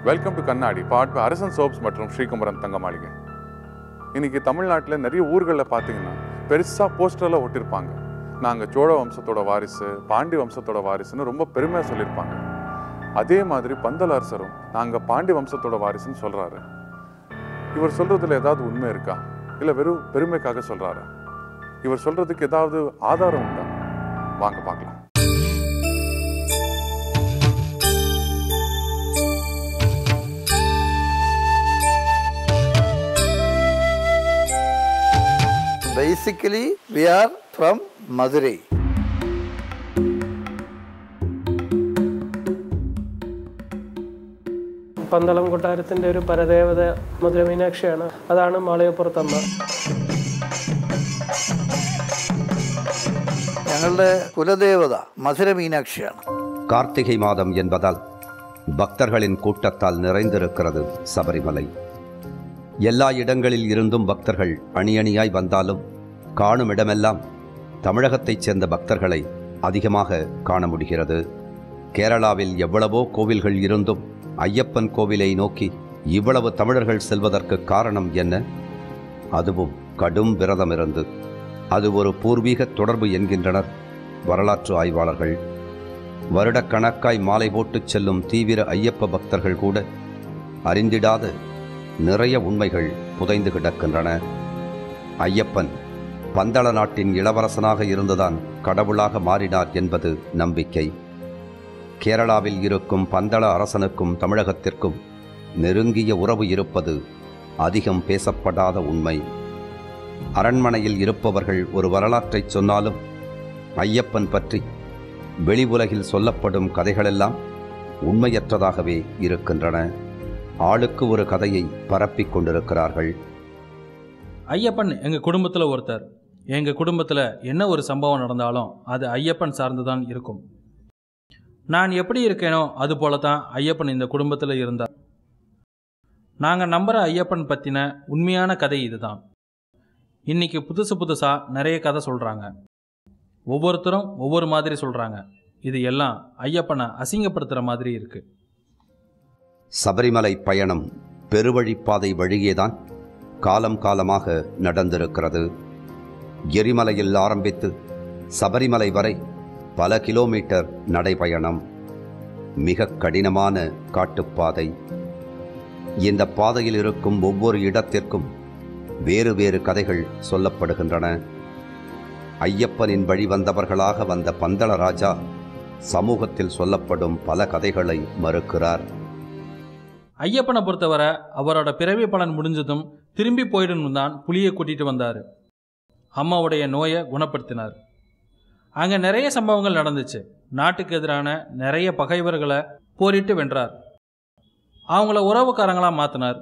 Welcome to கண்ணாடி part by அரசன் soaps மற்றும் ஸ்ரீகுமரன் தங்க மாளிகை. இன்னைக்கு தமிழ்நாட்டில் நிறைய ஊர்களில் பார்த்தீங்கன்னா பெருசாக போஸ்டரில் ஒட்டியிருப்பாங்க. நாங்கள் சோழ வம்சத்தோட வாரிசு, பாண்டி வம்சத்தோட வாரிசுன்னு ரொம்ப பெருமையாக சொல்லியிருப்பாங்க. அதே மாதிரி பந்தல் அரசரும் நாங்கள் பாண்டி வம்சத்தோட வாரிசுன்னு சொல்கிறாரு. இவர் சொல்கிறதுல ஏதாவது உண்மை இருக்கா, இல்லை வெறும் பெருமைக்காக சொல்கிறாரா? இவர் சொல்கிறதுக்கு ஏதாவது ஆதாரம் உண்டா? வாங்க பார்க்கலாம். Basically, we are from Madurai. Pandalam കൊട്ടാരത്തിൻ്റെ ഒരു പരദേവത മധുര മീനാക്ഷിയാണ്. അതാണ് മാളികപ്പുറത്തമ്മ. ഞങ്ങളുടെ കുലദേവത മധുര മീനാക്ഷിയാണ്. கார்த்திகை மாதம் என்பதால் பக்தர்களின் கூட்டத்தால் நிறைந்திருக்கிறது சபரிமலை. எல்லா இடங்களில் இருந்தும் பக்தர்கள் அணியணியாய் வந்தாலும் காணும் இடமெல்லாம் தமிழகத்தைச் சேர்ந்த பக்தர்களை அதிகமாக காண முடிகிறது. கேரளாவில் எவ்வளவோ கோவில்கள் இருந்தும் ஐயப்பன் கோவிலை நோக்கி இவ்வளவு தமிழர்கள் செல்வதற்கு காரணம் என்ன? அதுவும் கடும் விரதமிருந்து. அது ஒரு பூர்வீக தொடர்பு என்கின்றனர் வரலாற்று ஆய்வாளர்கள். வருடக்கணக்காய் மாலை போட்டுச் செல்லும் தீவிர ஐயப்ப பக்தர்கள் கூட அறிந்திடாத நிறைய உண்மைகள் புதைந்து கிடக்கின்றன. ஐயப்பன் பந்தள நாட்டின் இளவரசனாக இருந்துதான் கடவுளாக மாறினார் என்பது நம்பிக்கை. கேரளாவில் இருக்கும் பந்தள அரசனுக்கும் தமிழகத்திற்கும் நெருங்கிய உறவு இருப்பது அதிகம் பேசப்படாத உண்மை. அரண்மனையில் இருப்பவர்கள் ஒரு வரலாற்றை சொன்னாலும் ஐயப்பன் பற்றி வெளி உலகில் சொல்லப்படும் கதைகளெல்லாம் உண்மையற்றதாகவே இருக்கின்றன. ஆளுக்கு ஒரு கதையை பரப்பிக் கொண்டிருக்கிறார்கள். ஐயப்பன் எங்கள் குடும்பத்தில் ஒருத்தர். எங்கள் குடும்பத்தில் என்ன ஒரு சம்பவம் நடந்தாலும் அது ஐயப்பன் சார்ந்து தான் இருக்கும். நான் எப்படி இருக்கேனோ அது போல தான் ஐயப்பன் இந்த குடும்பத்தில் இருந்தார். நாங்கள் நம்புகிற ஐயப்பன் பற்றின உண்மையான கதை இதுதான். இன்றைக்கி புதுசாக நிறைய கதை சொல்கிறாங்க. ஒவ்வொருத்தரும் ஒவ்வொரு மாதிரி சொல்கிறாங்க. இது எல்லாம் ஐயப்பனை அசிங்கப்படுத்துகிற மாதிரி இருக்குது. சபரிமலை பயணம் பெருவழிப்பாதை வழியேதான் காலம் காலமாக நடந்திருக்கிறது. எரிமலையில் ஆரம்பித்து சபரிமலை வரை பல கிலோமீட்டர் நடைபயணம். மிக கடினமான காட்டுப்பாதை. இந்த பாதையில் இருக்கும் ஒவ்வொரு இடத்திற்கும் வேறு வேறு கதைகள் சொல்லப்படுகின்றன. ஐயப்பனின் வழி வந்தவர்களாக வந்த பந்தள ராஜா சமூகத்தில் சொல்லப்படும் பல கதைகளை மறுக்கிறார். ஐயப்பனை பொறுத்தவரை அவரோட பிறவி பலன் முடிஞ்சதும் திரும்பி போயிடணும் தான் புலியை கூட்டிகிட்டு வந்தார். அம்மாவுடைய நோயை குணப்படுத்தினார். அங்கே நிறைய சம்பவங்கள் நடந்துச்சு. நாட்டுக்கு எதிரான நிறைய பகைவர்களை போரிட்டு வென்றார். அவங்கள உறவுக்காரங்களாக மாற்றினார்.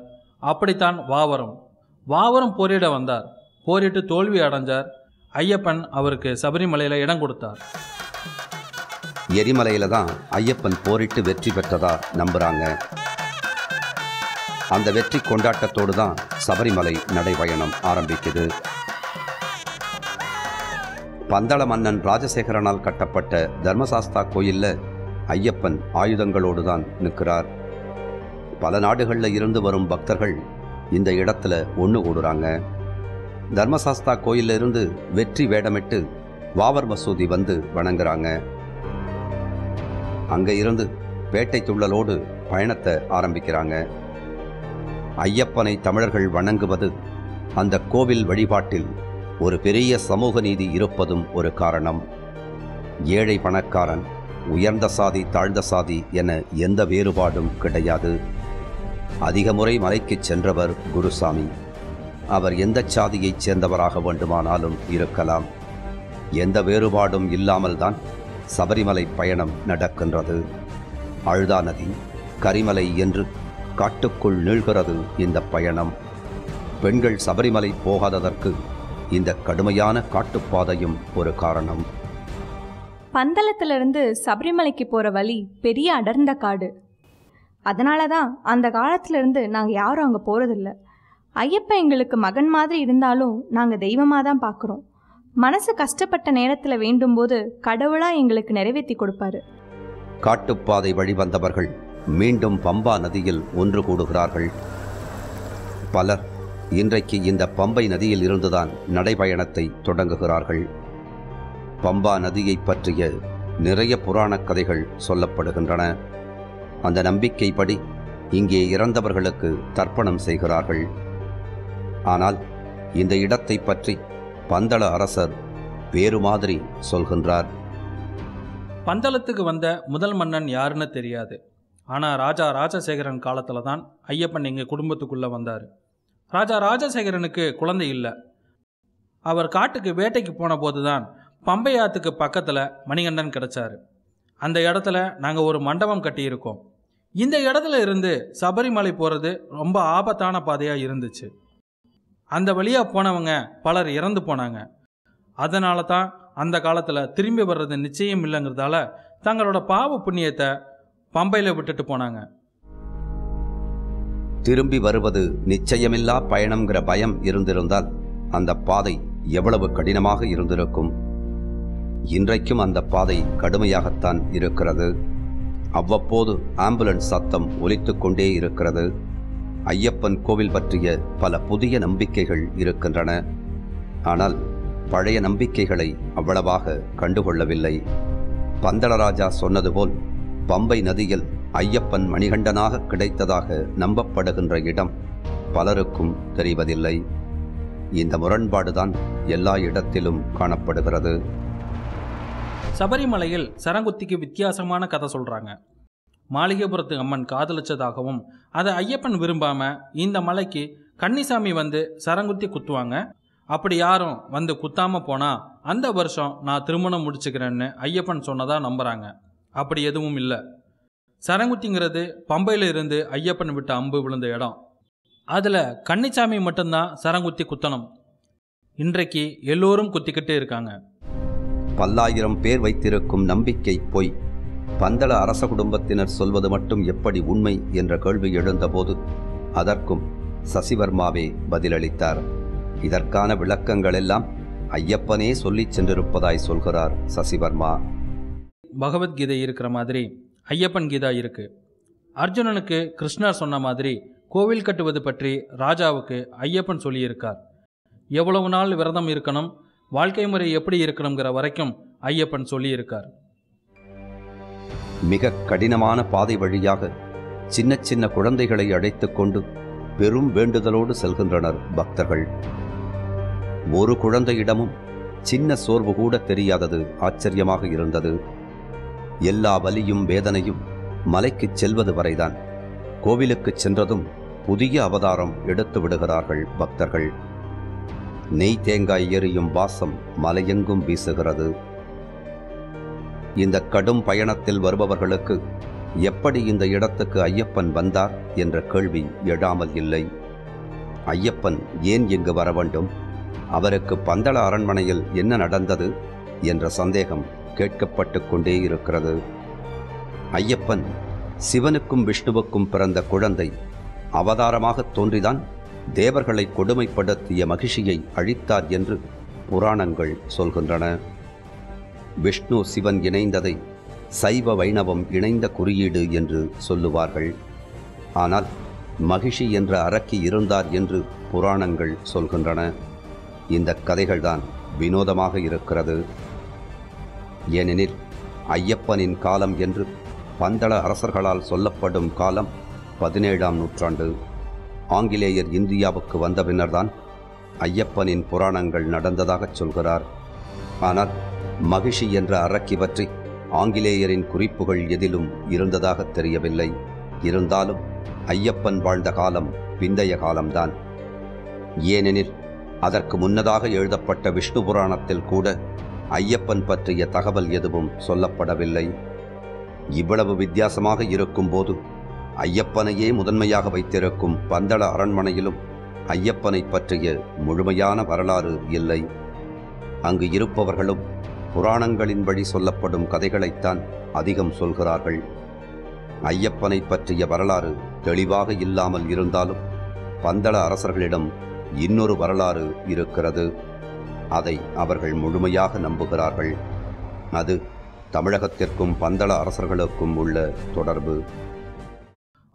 அப்படித்தான் வாவரும் போரிட வந்தார். போரிட்டு தோல்வி அடைஞ்சார். ஐயப்பன் அவருக்கு சபரிமலையில் இடம் கொடுத்தார். எரிமலையில் தான் ஐயப்பன் போரிட்டு வெற்றி பெற்றதா நம்புகிறாங்க. அந்த வெற்றி கொண்டாட்டத்தோடு தான் சபரிமலை நடைபயணம் ஆரம்பிக்குது. பந்தள மன்னன் ராஜசேகரனால் கட்டப்பட்ட தர்மசாஸ்தா கோயிலில் ஐயப்பன் ஆயுதங்களோடு தான் நிற்கிறார். பல நாடுகளில் இருந்து வரும் பக்தர்கள் இந்த இடத்துல ஒன்று கூடுறாங்க. தர்மசாஸ்தா கோயிலில் இருந்து வெற்றி வேடமிட்டு வாவர் மசூதி வந்து வணங்குறாங்க. அங்கே இருந்து பேட்டை துள்ளலோடு பயணத்தை ஆரம்பிக்கிறாங்க. ஐயப்பனை தமிழர்கள் வணங்குவது அந்த கோவில் வழிபாட்டில் ஒரு பெரிய சமூக நீதி இருப்பதும் ஒரு காரணம். ஏழை பணக்காரன், உயர்ந்த சாதி தாழ்ந்த சாதி என எந்த வேறுபாடும் கிடையாது. அதிக முறை மலைக்கு சென்றவர் குருசாமி. அவர் எந்த சாதியைச் சேர்ந்தவராக வேண்டுமானாலும் இருக்கலாம். எந்த வேறுபாடும் இல்லாமல் தான் சபரிமலை பயணம் நடக்கின்றது. அழுதா நதி, கரிமலை என்று காட்டுக்குள் நீள்கிறது இந்த பயணம். பெண்கள் சபரிமலை போகாததற்கு இந்த கடுமையான காட்டுப்பாதையும் ஒரு காரணம். பந்தளத்திலிருந்து சபரிமலைக்கு போகிற வழி பெரிய அடர்ந்த காடு. அதனால தான் அந்த காலத்திலிருந்து நாங்கள் யாரும் அங்கே போகிறதில்ல. ஐயப்பன் எங்களுக்கு மகன் மாதிரி இருந்தாலும் நாங்கள் தெய்வமாக தான் பார்க்குறோம். மனசு கஷ்டப்பட்ட நேரத்தில் வேண்டும் போது கடவுளாக எங்களுக்கு நிறைவேற்றி கொடுப்பாரு. காட்டுப்பாதை வழிவந்தவர்கள் மீண்டும் பம்பா நதியில் ஒன்று கூடுகிறார்கள். பலர் இன்றைக்கு இந்த பம்பை நதியில் இருந்துதான் நடைபயணத்தை தொடங்குகிறார்கள். பம்பா நதியை பற்றிய நிறைய புராணக் கதைகள் சொல்லப்படுகின்றன. அந்த நம்பிக்கைப்படி இங்கே இறந்தவர்களுக்கு தர்ப்பணம் செய்கிறார்கள். ஆனால் இந்த இடத்தை பற்றி பந்தள அரசர் வேறு மாதிரி சொல்கின்றார். பந்தளத்துக்கு வந்த முதல் மன்னன் யாருன்னு தெரியாது. ஆனால் ராஜா ராஜசேகரன் காலத்தில் தான் ஐயப்பன் எங்கள் குடும்பத்துக்குள்ளே வந்தார். ராஜா ராஜசேகரனுக்கு குழந்தை இல்லை. அவர் காட்டுக்கு வேட்டைக்கு போன போது தான் பம்பை ஆற்றுக்கு பக்கத்தில் மணிகண்டன் கிடைச்சார். அந்த இடத்துல நாங்கள் ஒரு மண்டபம் கட்டியிருக்கோம். இந்த இடத்துல இருந்து சபரிமலை போகிறது ரொம்ப ஆபத்தான பாதையாக இருந்துச்சு. அந்த வழியாக போனவங்க பலர் இறந்து போனாங்க. அதனால தான் அந்த காலத்தில் திரும்பி வர்றது நிச்சயம் இல்லைங்கிறதால தங்களோட பாவ புண்ணியத்தை பம்பையில் விட்டுட்டு போனாங்க. திரும்பி வருவது நிச்சயமில்லா பயணம்ங்கிற பயம் இருந்திருந்தால் அந்த பாதை எவ்வளவு கடினமாக இருந்திருக்கும். இன்றைக்கும் அந்த பாதை கடுமையாகத்தான் இருக்கிறது. அவ்வப்போது ஆம்புலன்ஸ் சத்தம் ஒலித்துக் கொண்டே இருக்கிறது. ஐயப்பன் கோவில் பற்றிய பல புதிய நம்பிக்கைகள் இருக்கின்றன. ஆனால் பழைய நம்பிக்கைகளை அவ்வளவாக கண்டுகொள்ளவில்லை. பந்தளராஜா சொன்னது போல் பம்பை நதியில் ஐயப்பன் மணிகண்டனாக கிடைத்ததாக நம்பப்படுகின்ற இடம் பலருக்கும் தெரிவதில்லை. இந்த முரண்பாடுதான் எல்லா இடத்திலும் காணப்படுகிறது. சபரிமலையில் சரங்குத்திக்கு வித்தியாசமான கதை சொல்கிறாங்க. மாளிகைபுரத்து அம்மன் காதலிச்சதாகவும் அதை ஐயப்பன் விரும்பாமல் இந்த மலைக்கு கன்னிசாமி வந்து சரங்குத்தி குத்துவாங்க. அப்படி யாரும் வந்து குத்தாமல் போனால் அந்த வருஷம் நான் திருமணம் முடிச்சுக்கிறேன்னு ஐயப்பன் சொன்னதாக நம்புகிறாங்க. அப்படி எதுவும் இல்லை. சரங்குத்திங்கிறது பம்பையில் இருந்து ஐயப்பன் விட்ட அம்பு விழுந்த இடம். அதில் கன்னிசாமி மட்டும்தான் சரங்குத்தி குத்தணும். இன்றைக்கு எல்லோரும் குத்திக்கிட்டு இருக்காங்க. பல்லாயிரம் பேர் வைத்திருக்கும் நம்பிக்கை பொய். பந்தள அரச குடும்பத்தினர் சொல்வது மட்டும் எப்படி உண்மை என்ற கேள்வி எழுந்தபோது அதற்கும் சசிவர்மாவே பதிலளித்தார். இதற்கான விளக்கங்கள் எல்லாம் ஐயப்பனே சொல்லிச் சென்றிருப்பதாய் சொல்கிறார் சசிவர்மா. பகவத்கீதை இருக்கிற மாதிரி ஐயப்பன் கீதா இருக்கு. அர்ஜுனனுக்கு கிருஷ்ணர் சொன்ன மாதிரி கோவில் கட்டுவது பற்றி ராஜாவுக்கு ஐயப்பன் சொல்லியிருக்கார். எவ்வளவு நாள் விரதம் இருக்கணும், வாழ்க்கை முறை எப்படி இருக்கணுங்கிற வரைக்கும் ஐயப்பன் சொல்லியிருக்கார். மிக கடினமான பாதை வழியாக சின்ன சின்ன குழந்தைகளை அழைத்துக் கொண்டு பெரும் வேண்டுதலோடு செல்கின்றனர் பக்தர்கள். ஒரு குழந்தையிடமும் சின்ன சோர்வு கூட தெரியாதது ஆச்சரியமாக இருந்தது. எல்லா வலியும் வேதனையும் மலைக்குச் செல்வது வரைதான். கோவிலுக்குச் சென்றதும் புதிய அவதாரம் எடுத்து விடுகிறார்கள் பக்தர்கள். நெய் தேங்காய் எரியும் வாசம் மலையெங்கும் வீசுகிறது. இந்த கடும் பயணத்தில் வருபவர்களுக்கு எப்படி இந்த இடத்துக்கு ஐயப்பன் வந்தார் என்ற கேள்வி எழாமல் இல்லை. ஐயப்பன் ஏன் இங்கு வர வேண்டும், அவருக்கு பந்தள அரண்மனையில் என்ன நடந்தது என்ற சந்தேகம் கேட்கப்பட்டு கொண்டே இருக்கிறது. ஐயப்பன் சிவனுக்கும் விஷ்ணுவுக்கும் பிறந்த குழந்தை. அவதாரமாக தோன்றிதான் தேவர்களை கொடுமைப்படுத்திய மகிஷியை அழித்தார் என்று புராணங்கள் சொல்கின்றன. விஷ்ணு சிவன் இணைந்ததை சைவ வைணவம் இணைந்த குறியீடு என்று சொல்லுவார்கள். ஆனால் மகிஷி என்ற அரக்கி இருந்தார் என்று புராணங்கள் சொல்கின்றன. இந்த கதைகள்தான் வினோதமாக இருக்கிறது. ஏனெனில் ஐயப்பனின் காலம் என்று பந்தள அரசர்களால் சொல்லப்படும் காலம் 17ஆம் நூற்றாண்டு. ஆங்கிலேயர் இந்தியாவுக்கு வந்த பின்னர்தான் ஐயப்பனின் புராணங்கள் நடந்ததாகச் சொல்கிறார். ஆனால் மகிஷி என்ற அரக்கி பற்றி ஆங்கிலேயரின் குறிப்புகள் எதிலும் இருந்ததாக தெரியவில்லை. இருந்தாலும் ஐயப்பன் வாழ்ந்த காலம் பிந்தைய காலம்தான். ஏனெனில் அதற்கு முன்னதாக எழுதப்பட்ட விஷ்ணு புராணத்தில் கூட ஐயப்பன் பற்றிய தகவல் எதுவும் சொல்லப்படவில்லை. இவ்வளவு வித்தியாசமாக இருக்கும்போது ஐயப்பனையே முதன்மையாக வைத்திருக்கும் பந்தள அரண்மனையிலும் ஐயப்பனை பற்றிய முழுமையான வரலாறு இல்லை. அங்கு இருப்பவர்களும் புராணங்களின் வழி சொல்லப்படும் கதைகளைத்தான் அதிகம் சொல்கிறார்கள். ஐயப்பனை பற்றிய வரலாறு தெளிவாக இல்லாமல் இருந்தாலும் பந்தள அரசர்களிடம் இன்னொரு வரலாறு இருக்கிறது. அதை அவர்கள் முழுமையாக நம்புகிறார்கள். அது தமிழகத்திற்கும் பந்தள அரசர்களுக்கும் உள்ள தொடர்பு.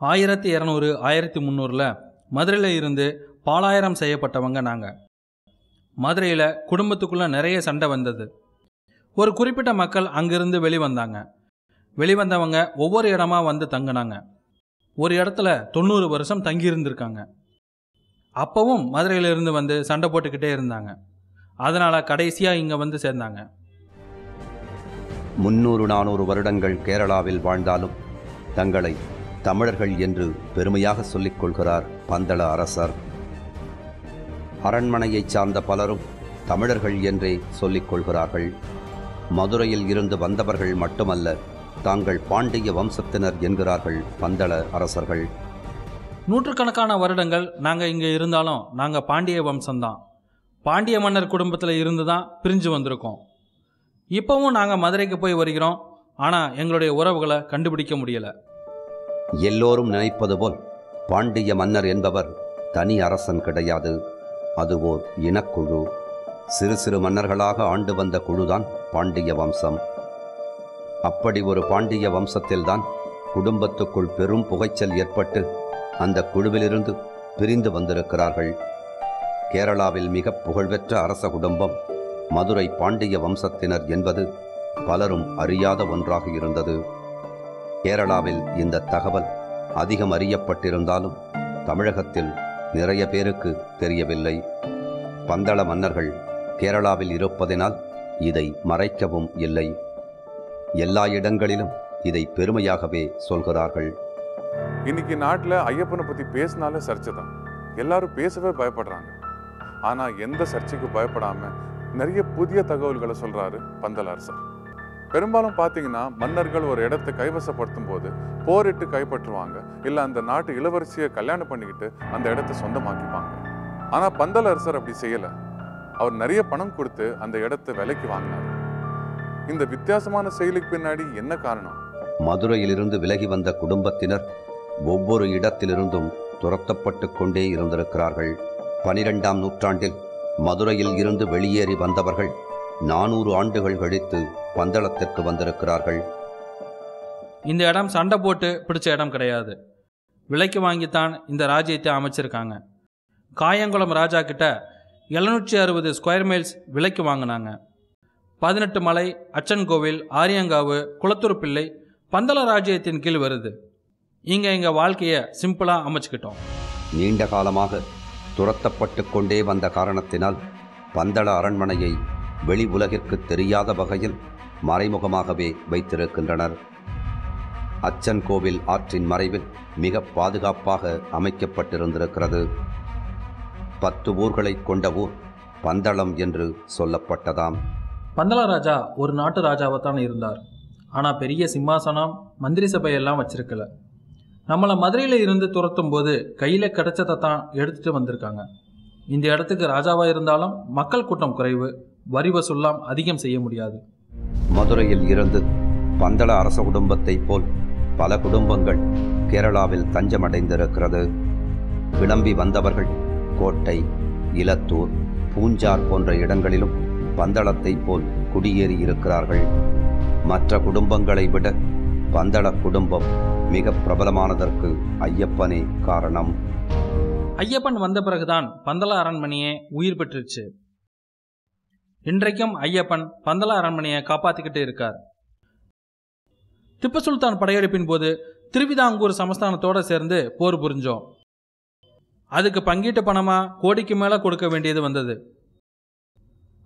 1200 1300 மதுரையில் இருந்து பாலாயிரம் செய்யப்பட்டவங்க நாங்கள். மதுரையில் குடும்பத்துக்குள்ளே நிறைய சண்டை வந்தது. ஒரு குறிப்பிட்ட மக்கள் அங்கிருந்து வெளிவந்தாங்க. வெளிவந்தவங்க ஒவ்வொரு இடமா வந்து தங்கினாங்க. ஒரு இடத்துல 90 வருஷம் தங்கியிருந்திருக்காங்க. அப்பவும் மதுரையிலிருந்து வந்து சண்டை போட்டுக்கிட்டே இருந்தாங்க. அதனால் கடைசியாக இங்கே வந்து சேர்ந்தாங்க. 300-400 வருடங்கள் கேரளாவில் வாழ்ந்தாலும் தங்களை தமிழர்கள் என்று பெருமையாக சொல்லிக் கொள்கிறார் பந்தள அரசர். அரண்மனையைச் சார்ந்த பலரும் தமிழர்கள் என்றே சொல்லிக் கொள்கிறார்கள். மதுரையில் இருந்து வந்தவர்கள் மட்டுமல்ல, தாங்கள் பாண்டிய வம்சத்தினர் என்கிறார்கள் பந்தள அரசர்கள். நூற்றுக்கணக்கான வருடங்கள் நாங்கள் இங்கே இருந்தாலும் நாங்கள் பாண்டிய வம்சம்தான். பாண்டிய மன்னர் குடும்பத்தில் இருந்து தான் பிரிஞ்சு வந்திருக்கோம். இப்போவும் நாங்கள் மதுரைக்கு போய் வருகிறோம். ஆனால் எங்களுடைய உறவுகளை கண்டுபிடிக்க முடியலை. எல்லோரும் நினைப்பது போல் பாண்டிய மன்னர் என்பவர் தனி அரசன் கிடையாது. அது ஓர் இனக்குழு. சிறு சிறு மன்னர்களாக ஆண்டு வந்த குழுதான் பாண்டிய வம்சம். அப்படி ஒரு பாண்டிய வம்சத்தில்தான் குடும்பத்துக்குள் பெரும் புகைச்சல் ஏற்பட்டு அந்த குழுவிலிருந்து பிரிந்து வந்திருக்கிறார்கள். கேரளாவில் மிக புகழ்பெற்ற அரச குடும்பம் மதுரை பாண்டிய வம்சத்தினர் என்பது பலரும் அறியாத ஒன்றாக இருந்தது. கேரளாவில் இந்த தகவல் அதிகம் அறியப்பட்டிருந்தாலும் தமிழகத்தில் நிறைய பேருக்கு தெரியவில்லை. பந்தள மன்னர்கள் கேரளாவில் இருப்பதினால் இதை மறைக்கவும் இல்லை. எல்லா இடங்களிலும் இதை பெருமையாகவே சொல்கிறார்கள். இன்னைக்கு நாட்டில் ஐயப்பனை பற்றி பேசினாலே சர்ச்சை தான். எல்லாரும் பேசவே பயப்படுறாங்க. ஆனால் எந்த சர்ச்சைக்கு பயப்படாமல் நிறைய புதிய தகவல்களை சொல்கிறாரு பந்தள அரசர். பெரும்பாலும் பார்த்தீங்கன்னா மன்னர்கள் ஒரு இடத்தை கைவசப்படுத்தும் போது போரிட்டு கைப்பற்றுவாங்க, இல்லை அந்த நாட்டு இளவரசியை கல்யாணம் பண்ணிக்கிட்டு அந்த இடத்தை சொந்தமாக்கிப்பாங்க. ஆனால் பந்தள அரசர் அப்படி செய்யலை. அவர் நிறைய பணம் கொடுத்து அந்த இடத்தை விலைக்கு வாங்கினார். இந்த வித்தியாசமான செயலுக்கு பின்னாடி என்ன காரணம்? மதுரையிலிருந்து விலகி வந்த குடும்பத்தினர் ஒவ்வொரு இடத்திலிருந்தும் துரத்தப்பட்டு கொண்டே இருந்திருக்கிறார்கள். 12ஆம் நூற்றாண்டில் மதுரையில் இருந்து வெளியேறி வந்தவர்கள் 400 ஆண்டுகள் கழித்து பந்தளத்திற்கு வந்திருக்கிறார்கள். இந்த இடம் சண்டை போட்டு பிடிச்ச இடம் கிடையாது. விலைக்கு வாங்கித்தான் இந்த ராஜ்யத்தை அமைச்சிருக்காங்க. காயங்குளம் ராஜா கிட்ட 760 ஸ்கொயர் மைல்ஸ் விலைக்கு வாங்கினாங்க. 18 மலை, அச்சன் கோவில், ஆரியங்காவு, குளத்தூர் பிள்ளை பந்தள ராஜ்யத்தின் கீழ் வருது. இங்கே எங்கள் வாழ்க்கையை சிம்பிளாக அமைச்சுக்கிட்டோம். நீண்ட காலமாக துரத்தப்பட்டு கொண்டே வந்த காரணத்தினால் பந்தள அரண்மனையை வெளி உலகிற்கு தெரியாத வகையில் மறைமுகமாகவே வைத்திருக்கின்றனர். அச்சன் கோவில் ஆற்றின் மறைவில் மிக பாதுகாப்பாக அமைக்கப்பட்டிருந்திருக்கிறது. 10 ஊர்களை கொண்ட ஊர் பந்தளம் என்று சொல்லப்பட்டதாம். பந்தள ராஜா ஒரு நாட்டு ராஜாவைத்தான் இருந்தார். ஆனால் பெரிய சிம்மாசனம், மந்திரி சபையெல்லாம் வச்சிருக்கல. நம்மளை மதுரையில் இருந்து துரத்தும் போது கையில் கிடைச்சதை தான் எடுத்துகிட்டு வந்திருக்காங்க. இந்த இடத்துக்கு ராஜாவாக இருந்தாலும் மக்கள் கூட்டம் குறைவு, வரி வசூல்லாம் அதிகம் செய்ய முடியாது. மதுரையில் இருந்து பந்தள அரச குடும்பத்தைப் போல் பல குடும்பங்கள் கேரளாவில் தஞ்சமடைந்திருக்கிறது. கிளம்பி வந்தவர்கள் கோட்டை, இலத்தூர், பூஞ்சார் போன்ற இடங்களிலும் பந்தளத்தைப் போல் குடியேறி இருக்கிறார்கள். மற்ற குடும்பங்களை விட பந்தள குடும்பம் மிக பிரபலமானதற்கு ஐயப்பனே காரணம். ஐயப்பன் வந்த பிறகுதான் பந்தள அரண்மனையே உயிர் பெற்றுச்சு. இன்றைக்கும் ஐயப்பன் பந்தள அரண்மனையை காப்பாற்றிக்கிட்டு இருக்கார். திப்பு சுல்தான் படையெடுப்பின் போது திருவிதாங்கூர் சமஸ்தானத்தோடு சேர்ந்து போர் புரிஞ்சோம். அதுக்கு பங்கீட்டு பணமாக கோடிக்கு மேலே கொடுக்க வேண்டியது வந்தது.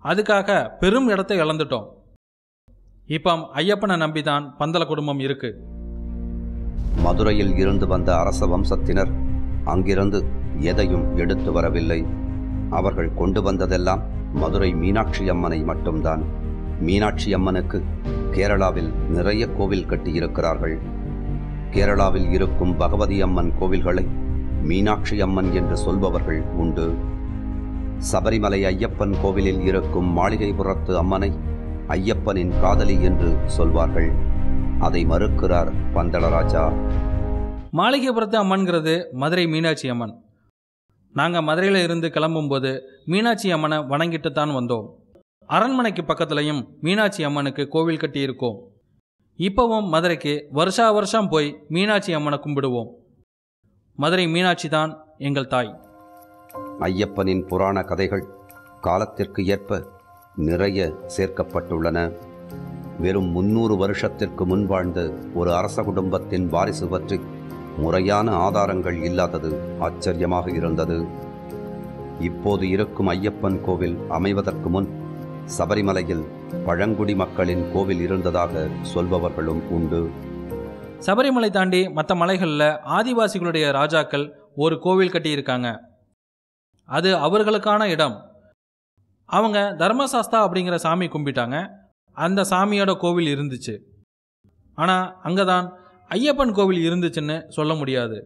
அதுக்காக பெரும் இடத்தை இழந்துட்டோம். இப்போ ஐயப்பனை நம்பிதான் பந்தள குடும்பம் இருக்கு. மதுரையில் இருந்து வந்த அரச வம்சத்தினர் அங்கிருந்து எதையும் எடுத்து வரவில்லை. அவர்கள் கொண்டு வந்ததெல்லாம் மதுரை மீனாட்சி அம்மனை மட்டும்தான். மீனாட்சி அம்மனுக்கு கேரளாவில் நிறைய கோவில் கட்டியிருக்கிறார்கள். கேரளாவில் இருக்கும் பகவதி அம்மன் கோவில்களை மீனாட்சி அம்மன் என்று சொல்பவர்கள் உண்டு. சபரிமலை ஐயப்பன் கோவிலில் இருக்கும் மாளிகைபுரத்து அம்மனை ஐயப்பனின் காதலி என்று சொல்வார்கள். அதை மறுக்கிறார் பந்தளராஜா. மாளிகைபுரத்து அம்மன்கிறது மதுரை மீனாட்சி அம்மன். நாங்கள் மதுரையில் இருந்து கிளம்பும்போது மீனாட்சி அம்மனை வணங்கிட்டு தான் வந்தோம். அரண்மனைக்கு பக்கத்துலையும் மீனாட்சி அம்மனுக்கு கோவில் கட்டியிருக்கோம். இப்போவும் மதுரைக்கு வருஷா வருஷம் போய் மீனாட்சி அம்மனை கும்பிடுவோம். மதுரை மீனாட்சி தான் எங்கள் தாய். ஐயப்பனின் புராண கதைகள் காலத்திற்கு ஏற்ப நிறைய சேர்க்கப்பட்டுள்ளன. வெறும் 300 வருஷத்திற்கு முன் வாழ்ந்த ஒரு அரச குடும்பத்தின் வாரிசு பற்றி முறையான ஆதாரங்கள் இல்லாதது ஆச்சரியமாக இருந்தது. இப்போது இருக்கும் ஐயப்பன் கோவில் அமைவதற்கு முன் சபரிமலையில் பழங்குடி மக்களின் கோவில் இருந்ததாக சொல்பவர்களும் உண்டு. சபரிமலை தாண்டி மற்ற மலைகளில் ஆதிவாசிகளுடைய ராஜாக்கள் ஒரு கோவில் கட்டியிருக்காங்க. அது அவர்களுக்கான இடம். அவங்க தர்மசாஸ்தா அப்படிங்கிற சாமி கும்பிட்டாங்க. அந்த சாமியோட கோவில் இருந்துச்சு. ஆனால் அங்கே தான் ஐயப்பன் கோவில் இருந்துச்சுன்னு சொல்ல முடியாது.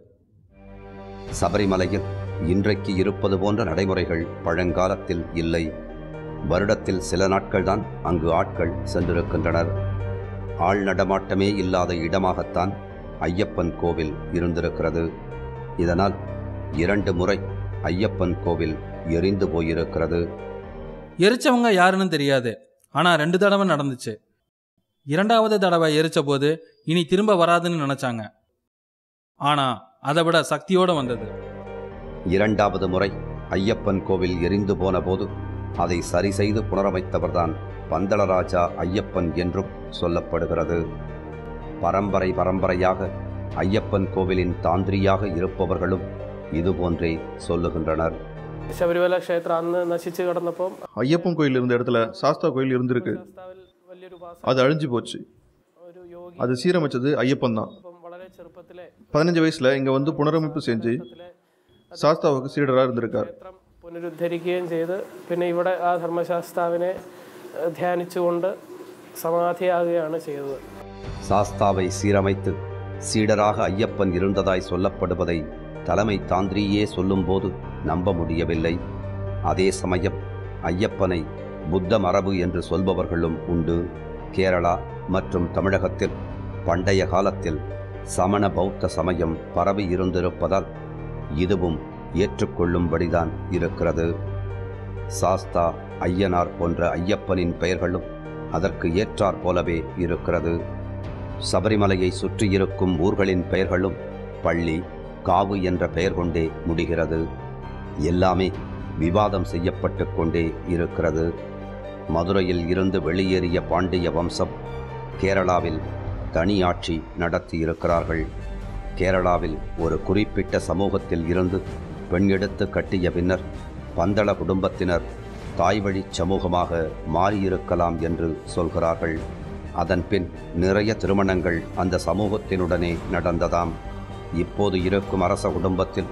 சபரிமலையில் இன்றைக்கு இருப்பது போன்ற நடைமுறைகள் பழங்காலத்தில் இல்லை. வருடத்தில் சில நாட்கள் தான் அங்கு ஆட்கள் சென்றிருக்கின்றனர். ஆள் நடமாட்டமே இல்லாத இடமாகத்தான் ஐயப்பன் கோவில் இருந்திருக்கிறது. இதனால் 2 முறை ஐயப்பன் கோவில் எரிந்து போயிருக்கிறது. எரிச்சவங்க யாருன்னு தெரியாது. ஆனால் 2 தடவை நடந்துச்சு. 2வது தடவை எரிச்ச போது இனி திரும்ப வராதுன்னு நினச்சாங்க. ஆனால் அதை விட சக்தியோடு வந்தது. 2வது முறை ஐயப்பன் கோவில் எரிந்து போன போது அதை சரி செய்து புனரமைத்தவர்தான் பந்தளராஜா ஐயப்பன் என்றும் சொல்லப்படுகிறது. பரம்பரையாக ஐயப்பன் கோவிலின் தாந்திரியாக இருப்பவர்களும் இதுபோன்றே சொல்லுகின்றனர். ശബരിമല ക്ഷേത്രം അന്ന് നശിച്ചു കിടന്നപ്പോൾ ஐயப்பன் கோயில் இருந்த இடத்துல சாஸ்தா கோயில் இருந்திருக்கு. அது அழிஞ்சு போச்சு. அது சீரமைச்சது ஐயப்பன் தான். 15 வயசுல இங்க வந்து புனரமைப்பு செஞ்சு சாஸ்தாவுக்கு சீடராக இருந்திருக்கார். പുനരുദ്ധരിക്കുകയും ചെയ്ത് പിന്നെ ഇവിടെ ആ ധർമ്മശാസ്താവിനെ ധ്യാനിച്ചുകൊണ്ട് സമാധിയാകുകയാണ് ചെയ്തത്. சாஸ்தாவை சீரமைத்து சீடராக ஐயப்பன் இருந்ததாய் சொல்லப்படுவதை தலைமை தாந்திரியே சொல்லும்போது நம்ப முடியவில்லை. அதே சமயம் ஐயப்பனை புத்த மரபு என்று சொல்பவர்களும் உண்டு. கேரளா மற்றும் தமிழகத்தில் பண்டைய காலத்தில் சமண பௌத்த சமயம் பரவி இருந்திருப்பதால் இதுவும் ஏற்றுக்கொள்ளும்படிதான் இருக்கிறது. சாஸ்தா, ஐயனார் போன்ற ஐயப்பனின் பெயர்களும் அதற்கு ஏற்றாற் போலவே இருக்கிறது. சபரிமலையை சுற்றியிருக்கும் ஊர்களின் பெயர்களும் பள்ளி, காவு என்ற பெயர் கொண்டே முடிகிறது. எல்லாமே விவாதம் செய்யப்பட்டு கொண்டே இருக்கிறது. மதுரையில் இருந்து வெளியேறிய பாண்டிய வம்சம் கேரளாவில் தனி ஆட்சி நடத்தியிருக்கிறார்கள். கேரளாவில் ஒரு குறிப்பிட்ட சமூகத்தில் இருந்து பெண் எடுத்து கட்டிய பின்னர் பந்தள குடும்பத்தினர் தாய்வழி சமூகமாக மாறியிருக்கலாம் என்று சொல்கிறார்கள். அதன் பின் நிறைய திருமணங்கள் அந்த சமூகத்தினுடனே நடந்ததாம். இப்போது இருக்கும் அரச குடும்பத்தில்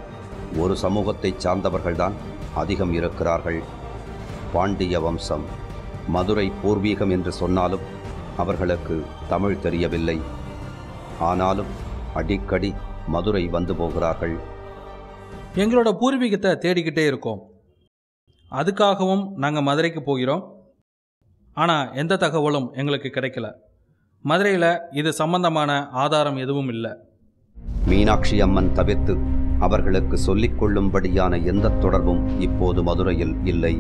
ஒரு சமூகத்தை சார்ந்தவர்கள்தான் அதிகம் இருக்கிறார்கள். பாண்டிய வம்சம் மதுரை பூர்வீகம் என்று சொன்னாலும் அவர்களுக்கு தமிழ் தெரியவில்லை. ஆனாலும் அடிக்கடி மதுரை வந்து போகிறார்கள். எங்களோட பூர்வீகத்தை தேடிக்கிட்டே இருக்கோம். அதுக்காகவும் நாங்கள் மதுரைக்கு போகிறோம். ஆனால் எந்த தகவலும் எங்களுக்கு கிடைக்கல. மதுரையில் இது சம்பந்தமான ஆதாரம் எதுவும் இல்லை. மீனாட்சி அம்மன் தவிர்த்து அவர்களுக்கு சொல்லிக் கொள்ளும்படியான எந்த தொடர்பும் இப்போது மதுரையில் இல்லை.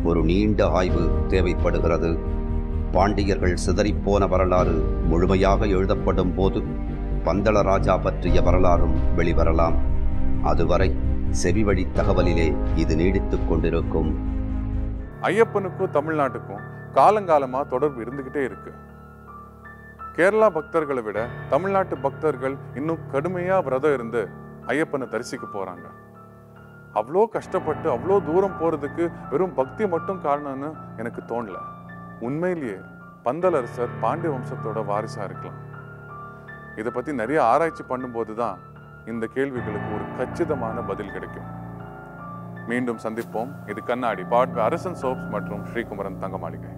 ஒரு நீண்ட ஆய்வு தேவைப்படுகிறது. பாண்டியர்கள் சிதறிப்போன வரலாறு முழுமையாக எழுதப்படும் போது பந்தளராஜா பற்றிய வரலாறும் வெளிவரலாம். அதுவரை செவிவழி தகவலிலே இது நீடித்துக் கொண்டிருக்கும். ஐயப்பனுக்கும் தமிழ்நாட்டுக்கும் காலங்காலமாக தொடர்பு இருந்துக்கிட்டே இருக்கு. கேரளா பக்தர்களை விட தமிழ்நாட்டு பக்தர்கள் இன்னும் கடுமையாக விரதம் இருந்து ஐயப்பனை தரிசிக்க போகிறாங்க. அவ்வளோ கஷ்டப்பட்டு அவ்வளோ தூரம் போகிறதுக்கு வெறும் பக்தி மட்டும் காரணம்னு எனக்கு தோணல. உண்மையிலேயே பந்தளரசர் பாண்டிய வம்சத்தோட வாரிசாக இருக்கலாம். இதை பற்றி நிறைய ஆராய்ச்சி பண்ணும்போது தான் இந்த கேள்விகளுக்கு ஒரு கச்சிதமான பதில் கிடைக்கும். மீண்டும் சந்திப்போம். இது கண்ணாடி பாட் அரசன் சோப்ஸ் மற்றும் ஸ்ரீகுமரன் தங்க மாளிகை.